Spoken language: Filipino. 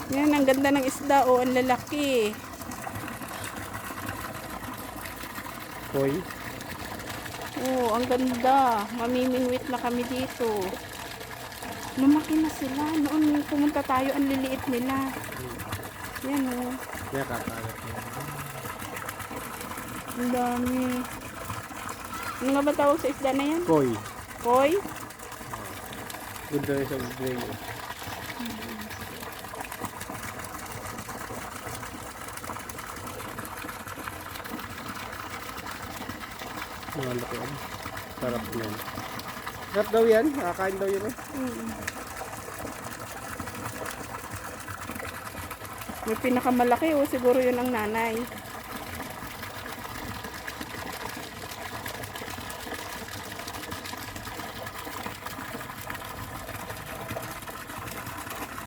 Yan, ang ganda ng isda. Oh, ang lalaki. Koi. Oh, ang ganda. Mamimingwit na kami dito. Lumaki na sila. Noon pumunta tayo, ang liliit nila. Yan oh. Kaya kakalat mo. Ang dami. Ano nga ba tawag sa isda na yan? Koi. Koi? Ganda rin sa gray. Mga lakihan. Sarap yan. Sarap daw yan. Nakakain daw yun eh. May pinakamalaki oh. Siguro yun ang nanay.